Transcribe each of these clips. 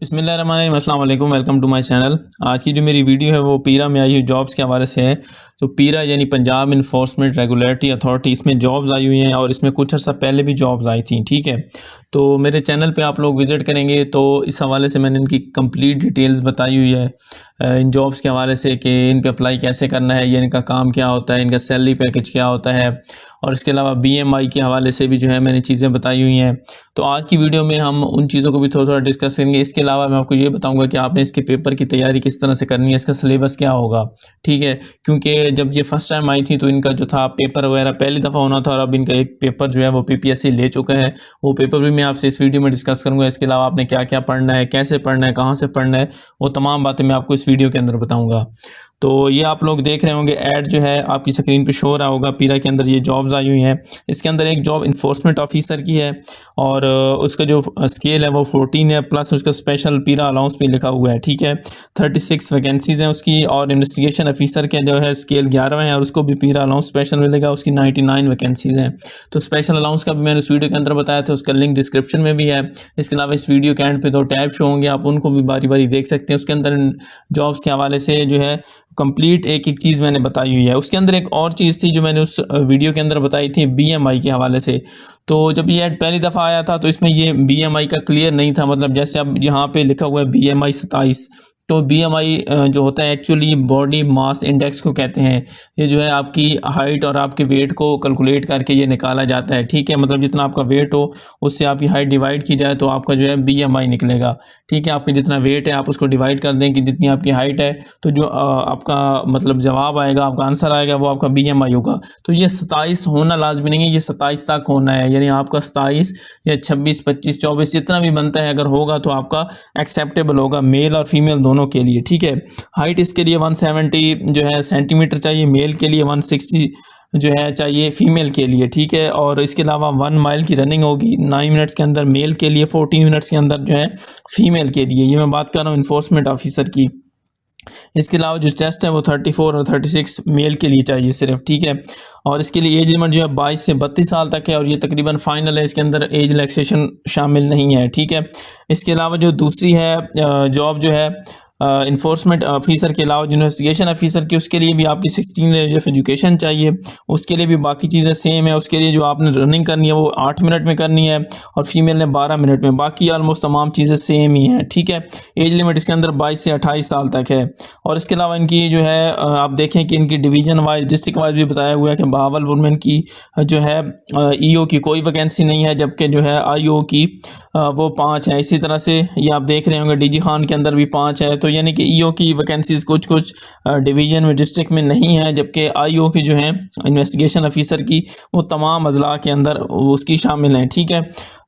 बिस्मिल्लाहिर्रहमानिर्रहीम, अस्सलाम वालेकुम, वेलकम टू माय चैनल। आज की जो मेरी वीडियो है वो पीरा में आई हुई जॉब्स के हवाले से है। तो पीरा यानी पंजाब इन्फोर्समेंट रेगुलेटरी अथॉरिटी, इसमें जॉब्स आई हुई हैं और इसमें कुछ अर्सा पहले भी जॉब्स आई थी। ठीक है, तो मेरे चैनल पे आप लोग विज़िट करेंगे तो इस हवाले से मैंने इनकी कंप्लीट डिटेल्स बताई हुई है इन जॉब्स के हवाले से कि इन पे अप्लाई कैसे करना है, ये इनका काम क्या होता है, इनका सैलरी पैकेज क्या होता है, और इसके अलावा बीएमआई के हवाले से भी जो है मैंने चीज़ें बताई हुई हैं। तो आज की वीडियो में हम उन चीज़ों को भी थोड़ा थोड़ा डिस्कस करेंगे। इसके अलावा मैं आपको ये बताऊंगा कि आपने इसके पेपर की तैयारी किस तरह से करनी है, इसका सिलेबस क्या होगा। ठीक है, क्योंकि जब ये फर्स्ट टाइम आई थी तो इनका जो था पेपर वगैरह पहली दफ़ा होना था, और अब इनका एक पेपर जो है वो पीपीएससी ले चुका है। वो पेपर भी मैं आपसे इस वीडियो में डिस्कस करूँगा। इसके अलावा आपने क्या क्या पढ़ना है, कैसे पढ़ना है, कहाँ से पढ़ना है, वो तमाम बातें मैं आपको इस वीडियो के अंदर बताऊँगा। तो ये आप लोग देख रहे होंगे ऐड जो है आपकी स्क्रीन पे शो हो रहा होगा। पीरा के अंदर ये जॉब्स आई हुई हैं। इसके अंदर एक जॉब इन्फोर्समेंट ऑफिसर की है और उसका जो स्केल है वो 14 है, प्लस उसका स्पेशल पीरा अलाउंस पे लिखा हुआ है। ठीक है, 36 वैकेंसीज़ हैं उसकी, और इन्वेस्टिगेशन ऑफिसर के जो है स्केल 11 है और उसको भी पीरा अलाउंस स्पेशल मिलेगा, उसकी 99 वैकेंसीज़ हैं। तो स्पेशल अलाउंस का भी मैंने उस वीडियो के अंदर बताया था, उसका लिंक डिस्क्रिप्शन में भी है। इसके अलावा इस वीडियो के एंड पे 2 टैब शो होंगे, आप उनको भी बारी बारी देख सकते हैं। उसके अंदर जॉब्स के हवाले से जो है कंप्लीट एक एक चीज़ मैंने बताई हुई है। उसके अंदर एक और चीज़ थी जो मैंने उस वीडियो के अंदर बताई थी बीएमआई के हवाले से। तो जब ये ऐड पहली दफ़ा आया था तो इसमें ये बीएमआई का क्लियर नहीं था, मतलब जैसे अब यहाँ पे लिखा हुआ है बीएमआई 27, तो बीएमआई जो होता है एक्चुअली बॉडी मास इंडेक्स को कहते हैं। ये जो है आपकी हाइट और आपके वेट को कैलकुलेट करके ये निकाला जाता है। ठीक है, मतलब जितना आपका वेट हो उससे आपकी हाइट डिवाइड की जाए तो आपका जो है बीएमआई निकलेगा। ठीक है, आपका जितना वेट है आप उसको डिवाइड कर दें कि जितनी आपकी हाइट है, तो जो आपका मतलब जवाब आएगा, आपका आंसर आएगा, वो आपका बीएमआई होगा। तो ये 27 होना लाजमी नहीं है, ये 27 तक होना है, यानी आपका 27 या 26, 25, 24 जितना भी बनता है अगर होगा तो आपका एक्सेप्टेबल होगा, मेल और फीमेल दोनों के लिए। ठीक है, हाइट इसके लिए 170 जो है सेंटीमीटर चाहिए मेल के लिए, 160 जो है चाहिए फीमेल के लिए। ठीक है, और इसके अलावा 1 माइल की रनिंग होगी 9 मिनट्स के अंदर मेल के लिए, 14 मिनट्स के अंदर जो है फीमेल के लिए। ये मैं बात कर रहा हूँ इन्फोर्समेंट ऑफिसर की। इसके अलावा जो चेस्ट है वो 34 और 36 मेल के लिए चाहिए सिर्फ। ठीक है, और इसके लिए एज लिमिट जो है 22 से 32 साल तक है, और ये तकरीबन फाइनल है, इसके अंदर एज रिलैक्सेशन शामिल नहीं है। ठीक है, इसके अलावा जो दूसरी है जॉब जो है इन्फोर्समेंट ऑफिसर के अलावा जो इन्वेस्टिगेशन ऑफिसर की, उसके लिए भी आपकी 16 ईयर्स ऑफ एजुकेशन चाहिए। उसके लिए भी बाकी चीज़ें सेम है। उसके लिए जो आपने रनिंग करनी है वो 8 मिनट में करनी है और फीमेल ने 12 मिनट में, बाकी ऑलमोस्ट तमाम चीज़ें सेम ही हैं। ठीक है, एज लिमिट इसके अंदर 22 से 28 साल तक है। और इसके अलावा इनकी जो है आप देखें कि इनकी डिवीज़न वाइज, डिस्ट्रिक्ट वाइज भी बताया हुआ है कि बहावलपुर में इनकी जो है ईओ की कोई वैकेंसी नहीं है, जबकि जो है आईओ की वो 5 है। इसी तरह से ये आप देख रहे होंगे डीजी खान के अंदर भी 5 है। तो यानी कि ईओ की वैकेंसीज़ कुछ कुछ डिवीज़न में, डिस्ट्रिक्ट में नहीं है, जबकि आईओ की जो है इन्वेस्टिगेशन ऑफिसर की वो तमाम अजला के अंदर उसकी शामिल हैं। ठीक है,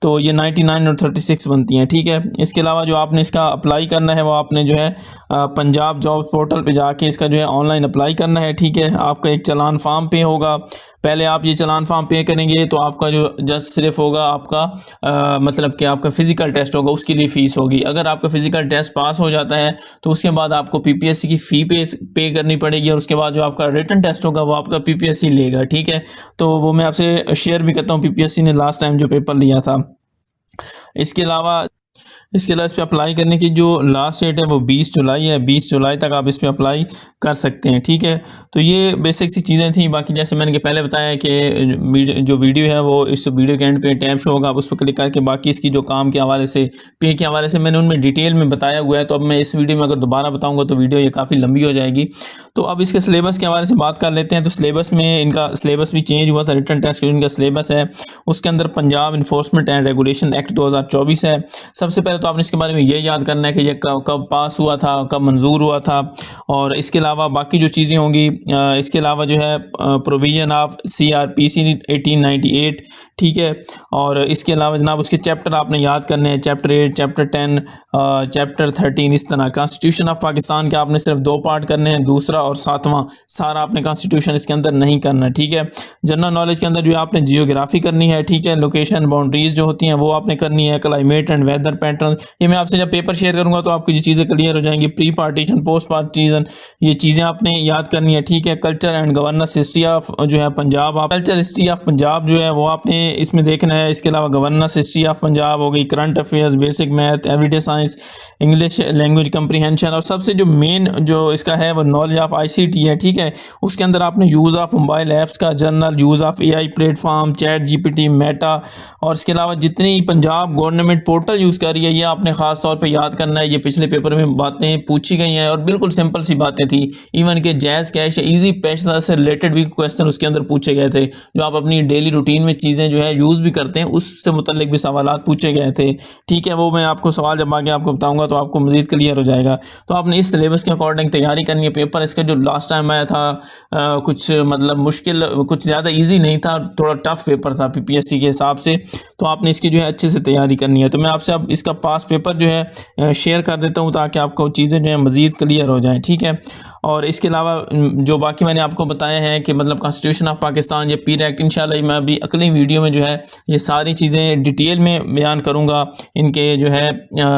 तो ये 99 और 36 बनती हैं। ठीक है, इसके अलावा जो आपने इसका अप्लाई करना है वो आपने जो है पंजाब जॉब पोर्टल पे जाके इसका जो है ऑनलाइन अप्लाई करना है। ठीक है, आपका एक चालान फार्म पे होगा। पहले आप ये चालान फार्म पे करेंगे तो आपका जो जस्ट सिर्फ होगा आपका मतलब कि आपका फ़िज़िकल टेस्ट होगा, उसके लिए फ़ीस होगी। अगर आपका फ़िज़िकल टेस्ट पास हो जाता है तो उसके बाद आपको पीपीएससी की फ़ी पे करनी पड़ेगी, और उसके बाद जो आपका रिटन टेस्ट होगा वो आपका पीपीएससी लेगा। ठीक है, तो वो मैं आपसे शेयर भी करता हूँ, पीपीएससी ने लास्ट टाइम जो पेपर लिया था। इसके अलावा इस पर अप्लाई करने की जो लास्ट डेट है वो 20 जुलाई है। 20 जुलाई तक आप इस पर अप्लाई कर सकते हैं। ठीक है, तो ये बेसिक सी चीज़ें थी। बाकी जैसे मैंने पहले बताया कि जो वीडियो है वो इस वीडियो के एंड पे टैब शो होगा, आप उस पर क्लिक करके बाकी इसकी जो काम के हवाले से, पे के हवाले से मैंने उनमें डिटेल में बताया हुआ है। तो अब मैं इस वीडियो में अगर दोबारा बताऊँगा तो वीडियो ये काफ़ी लंबी हो जाएगी। तो अब इसके सिलेबस के हवाले से बात कर लेते हैं। तो सिलेबस में इनका सिलेबस भी चेंज हुआ था। रिटन टेस्ट इनका सिलेबस है उसके अंदर Punjab enforcement and regulation act 2024 है। सबसे पहले तो आपने इसके बारे में ये याद करना है कि ये कब पास हुआ था, कब मंजूर हुआ था, और इसके अलावा बाकी जो चीज़ें होंगी। इसके अलावा जो है प्रोविजन ऑफ CRPC 1898। ठीक है, और इसके अलावा जनाब उसके चैप्टर आपने याद करने हैं, चैप्टर 8, चैप्टर 10, चैप्टर 13। इस तरह कॉन्स्टिट्यूशन ऑफ पाकिस्तान के आपने सिर्फ 2 पार्ट करने हैं, दूसरा और 7वां। सारा आपने कॉन्स्टिट्यूशन इसके अंदर नहीं करना। ठीक है, जनरल नॉलेज के अंदर जो आपने जियोग्राफी करनी है। ठीक है, लोकेशन बाउंड्रीज जो होती हैं वो आपने करनी है, climate and weather pattern region, ये मैं आपसे जब पेपर शेयर करूंगा तो आपको ये चीज़ें क्लियर हो जाएंगी। प्री पार्टीशन, पोस्ट पार्टीशन, ये चीज़ें आपने याद करनी है, ठीक है। Culture and governance history of जो है पंजाब, आप कल्चर हिस्ट्री ऑफ पंजाब जो है वो आपने इसमें देखना है। इसके अलावा गवर्नेंस हिस्ट्री ऑफ पंजाब हो गई, current affairs, basic math, everyday science, English language comprehension, और सबसे जो मेन जो इसका है वो नॉलेज ऑफ आईसीटी है, ठीक है। उसके अंदर आपने यूज़ ऑफ मोबाइल ऐप्स का journal, use of AI platform, chat GPT, Meta, और इसके अलावा जितनी पंजाब गवर्नमेंट पोर्टल यूज़ कर रही है ये आपने ख़ास तौर पे याद करना है। ये पिछले पेपर में बातें पूछी गई हैं और बिल्कुल सिंपल सी बातें थी। इवन के जैज़ कैश या ईजी पैसा से रिलेटेड भी क्वेश्चन उसके अंदर पूछे गए थे, जो आप अपनी डेली रूटीन में चीज़ें जो है यूज़ भी करते हैं उससे मुतल्लिक भी सवालात पूछे गए थे, ठीक है। वो मैं आपको सवाल जब आगे आपको बताऊंगा तो आपको मज़ीद क्लियर हो जाएगा। तो आपने इस सिलेबस के अकॉर्डिंग तैयारी करनी है। पेपर इसका जो लास्ट टाइम आया था कुछ मतलब मुश्किल, कुछ ज़्यादा ईजी नहीं था, थोड़ा टफ पेपर था पीपीएससी के हिसाब से। तो आपने इसकी जो है अच्छे से तैयारी करनी है। तो मैं आपसे अब इसका पास पेपर जो है शेयर कर देता हूँ ताकि आपको चीज़ें जो है मज़ीद क्लियर हो जाएँ, ठीक है। और इसके अलावा जो बाकी मैंने आपको बताया है कि मतलब कॉन्स्टिट्यूशन ऑफ पाकिस्तान, ये पीर एक्ट, इंशाल्लाह मैं अभी अगली वीडियो में जो है ये सारी चीज़ें डिटेल में बयान करूँगा। इनके जो है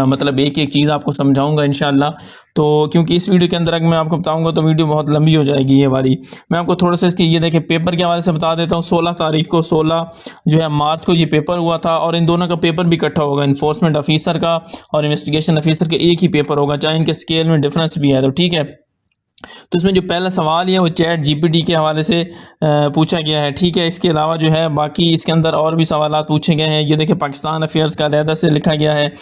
मतलब एक एक चीज़ आपको समझाऊँगा इंशाल्लाह। तो क्योंकि इस वीडियो के अंदर अगर मैं आपको बताऊंगा तो वीडियो बहुत लंबी हो जाएगी ये वाली। मैं आपको थोड़ा सा इसकी ये देखें पेपर के हवाले से बता देता हूँ। 16 तारीख को 16 जो है मार्च को ये पेपर हुआ था, और इन दोनों का पेपर भी इकट्ठा होगा। इन्फोर्समेंट ऑफिसर का और इन्वेस्टिगेशन ऑफिसर के एक ही पेपर होगा, चाहे इनके स्केल में डिफरेंस भी है, तो ठीक है। तो इसमें जो पहला सवाल है वो चैट जीपीटी के हवाले से पूछा गया है, ठीक है। इसके अलावा जो है बाकी इसके अंदर और भी सवालात पूछे गए हैं। ये देखिए पाकिस्तान अफेयर्स का अलहदा से लिखा गया है,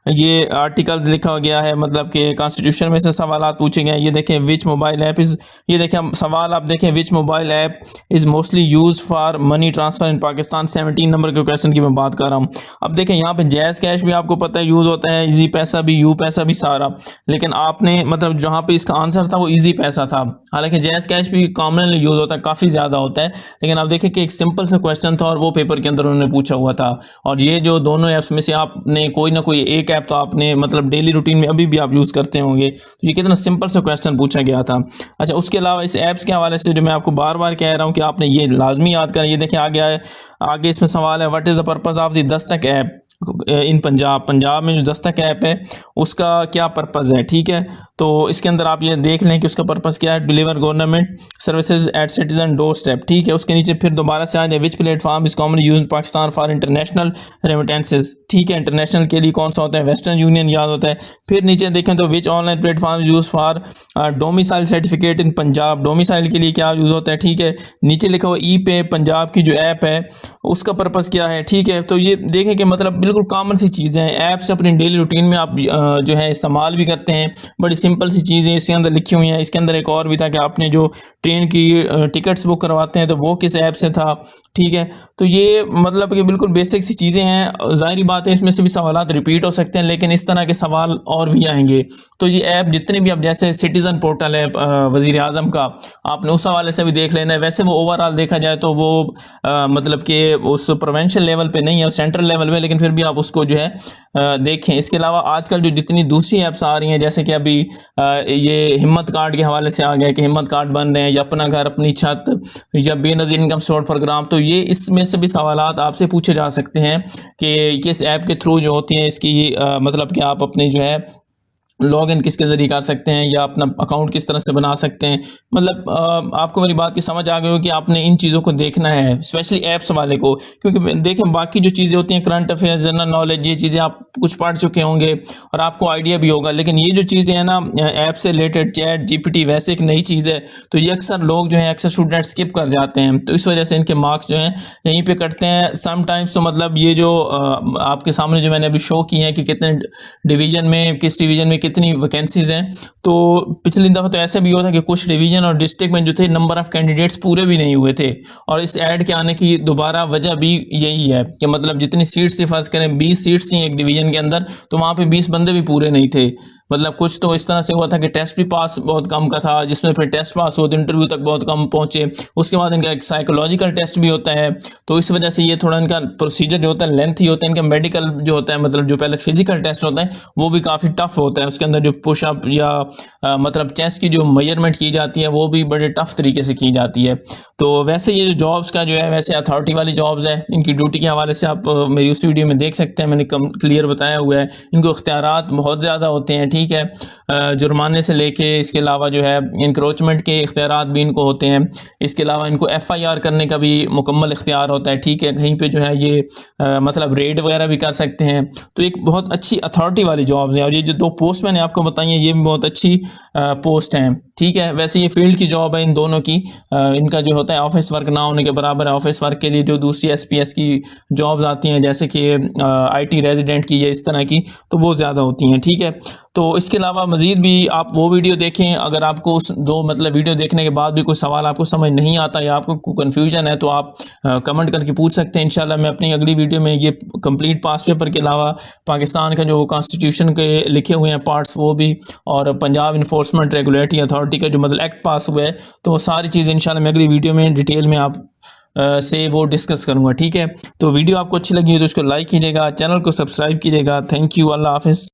ये आर्टिकल लिखा गया है, मतलब कि कॉन्स्टिट्यूशन में से सवालात पूछे गए हैं। ये देखें विच मोबाइल ऐप इज़, ये देखें सवाल आप देखें, विच mobile app is mostly use for money transfer in Pakistan. 17 number के क्वेश्चन की मैं बात कर रहा हूँ। अब देखें यहाँ पे जैज़ कैश भी आपको पता है यूज़ होता है, ईजी पैसा भी, यू पैसा भी, सारा। लेकिन आपने मतलब जहाँ पे इसका आंसर था वो ईजी पैसा था। हालांकि जैज़ कैश भी कॉमनली यूज होता है, काफ़ी ज़्यादा होता है, लेकिन आप देखें कि एक सिंपल सा क्वेश्चन था और वो पेपर के अंदर उन्होंने पूछा हुआ था। और ये जो दोनों ऐप्स में से आपने कोई ना कोई एक ऐप तो आपने मतलब डेली रूटीन में अभी भी आप यूज़ करते होंगे। तो ये कितना सिंपल सा क्वेश्चन पूछा गया था। अच्छा, उसके अलावा इस ऐप्स के हवाले से जो मैं आपको बार बार कह रहा हूँ कि आपने ये लाजमी याद करें। ये देखें आगे आए, आगे इसमें सवाल है what is the purpose of the Dastak app इन पंजाब। पंजाब में जो दस्तक ऐप है उसका क्या पर्पज़ है, ठीक है। तो इसके अंदर आप ये देख लें कि उसका पर्पज़ क्या है, deliver government services at citizen door step, ठीक है। उसके नीचे फिर दोबारा से आ जाए which platform is common use in Pakistan for international remittances, ठीक है। इंटरनेशनल के लिए कौन सा होता है, वेस्टर्न यूनियन याद होता है। फिर नीचे देखें तो which online platform use for domicile certificate in Punjab, domicile के लिए क्या यूज़ होता है, ठीक है। नीचे लिखा हुआ ई पे पंजाब की जो ऐप है उसका पर्पज़ क्या है, ठीक है। तो ये देखें कि मतलब बिल्कुल कॉमन सी चीज़ें हैं, ऐप्स अपनी डेली रूटीन में आप जो है इस्तेमाल भी करते हैं। बड़ी सिंपल सी चीज़ें इसके अंदर लिखी हुई हैं। इसके अंदर एक और भी था कि आपने जो ट्रेन की टिकट्स बुक करवाते हैं तो वो किस ऐप से था, ठीक है। तो ये मतलब कि बिल्कुल बेसिक सी चीज़ें हैं। ज़ाहिर बात है इसमें से भी सवालात रिपीट हो सकते हैं, लेकिन इस तरह के सवाल और भी आएंगे। तो ये ऐप जितने भी, अब जैसे सिटीज़न पोर्टल है वज़ीर आज़म का, आपने उस हवाले से भी देख लेना है। वैसे वो ओवरऑल देखा जाए तो वो मतलब कि उस प्रोविंशियल लेवल पे नहीं है, सेंट्रल लेवल पे, लेकिन फिर भी आप उसको जो है देखें। इसके अलावा आजकल जो जितनी दूसरी ऐप्स आ रही हैं, जैसे कि अभी ये हिम्मत कार्ड के हवाले से आ गया कि हिम्मत कार्ड बन रहे हैं, या अपना घर अपनी छत, या बेनज़ीर इनकम सोर्स प्रोग्राम, तो ये इसमें से भी सवालात आपसे पूछे जा सकते हैं कि किस ऐप के थ्रू जो होती हैं इसकी मतलब कि आप अपने जो है लॉग इन किसके ज़रिए कर सकते हैं, या अपना अकाउंट किस तरह से बना सकते हैं। मतलब आपको मेरी बात की समझ आ गई हो कि आपने इन चीज़ों को देखना है, स्पेशली ऐप्स वाले को। क्योंकि देखें बाकी जो चीज़ें होती हैं, करंट अफेयर्स, जनरल नॉलेज, ये चीज़ें आप कुछ पढ़ चुके होंगे और आपको आइडिया भी होगा। लेकिन ये जो चीज़ें हैं ना ऐप से रिलेटेड, चैट जीपीटी वैसे एक नई चीज़ है, तो ये अक्सर लोग जो है अक्सर स्टूडेंट स्किप कर जाते हैं। तो इस वजह से इनके मार्क्स जो हैं यहीं पर कटते हैं समटाइम्स। तो मतलब ये जो आपके सामने जो मैंने अभी शो किए हैं कि कितने डिवीज़न में, किस डिवीज़न में कितनी वैकेंसीज हैं, तो पिछली दफ़ा तो ऐसा भी हुआ था कि कुछ डिवीज़न और डिस्ट्रिक्ट में जो थे नंबर ऑफ़ कैंडिडेट्स पूरे भी नहीं हुए थे। और इस ऐड के आने की दोबारा वजह भी यही है कि मतलब जितनी सीट्स थी, फर्स्ट करें 20 सीट्स थी एक डिवीज़न के अंदर, तो वहाँ पे 20 बंदे भी पूरे नहीं थे। मतलब कुछ तो इस तरह से हुआ था कि टेस्ट भी पास बहुत कम का था, जिसमें फिर टेस्ट पास हो तो इंटरव्यू तक बहुत कम पहुँचे। उसके बाद इनका एक साइकोलॉजिकल टेस्ट भी होता है, तो इस वजह से ये थोड़ा इनका प्रोसीजर जो होता है लेंथी होता है। इनका मेडिकल जो होता है, मतलब जो पहले फिजिकल टेस्ट होता है वो भी काफ़ी टफ होता है, उसके अंदर जो पुशअप या मतलब चेस्ट की जो मेजरमेंट की जाती है वो भी बड़े टफ तरीके से की जाती है। तो वैसे ये जो जॉब्स का जो है वैसे अथॉरिटी वाली जॉब्स है, इनकी ड्यूटी के हवाले से आप मेरी उस वीडियो में देख सकते हैं, मैंने क्लियर बताया हुआ है। इनको इख्तियारात बहुत ज़्यादा होते हैं, ठीक है, जुर्माने से लेके इसके अलावा जो है इंक्रोचमेंट के इख्तियारात भी इनको होते हैं। इसके अलावा इनको FIR करने का भी मुकम्मल इख्तियार होता है, ठीक है, कहीं पे जो है ये मतलब रेड वगैरह भी कर सकते हैं। तो एक बहुत अच्छी अथॉरिटी वाली जॉब्स हैं, और ये जो 2 पोस्ट मैंने आपको बताई हैं ये भी बहुत अच्छी पोस्ट हैं, ठीक है। वैसे ये फील्ड की जॉब है इन दोनों की, इनका जो होता है ऑफिस वर्क ना होने के बराबर है। ऑफिस वर्क के लिए जो दूसरी SPS की जॉब्स आती हैं जैसे कि IT रेजिडेंट की या इस तरह की, तो वो ज़्यादा होती हैं, ठीक है। तो इसके अलावा मज़ीद भी आप वो वीडियो देखें। अगर आपको उस 2 मतलब वीडियो देखने के बाद भी कोई सवाल आपको समझ नहीं आता या आपको कन्फ्यूजन है तो आप कमेंट करके पूछ सकते हैं। इंशाल्लाह मैं अपनी अगली वीडियो में ये कंप्लीट पास्ट पेपर के अलावा पाकिस्तान का जो कॉन्स्टिट्यूशन के लिखे हुए हैं पार्ट्स वो भी, और पंजाब इन्फोर्समेंट रेगुलेटरी अथॉरिटी का जो मतलब एक्ट पास हुआ है, तो वो सारी चीज़ें इंशाल्लाह मैं अगली वीडियो में डिटेल में आप से वो डिस्कस करूँगा, ठीक है। तो वीडियो आपको अच्छी लगी है तो उसको लाइक कीजिएगा, चैनल को सब्सक्राइब कीजिएगा। थैंक यू, अल्लाह हाफिज़।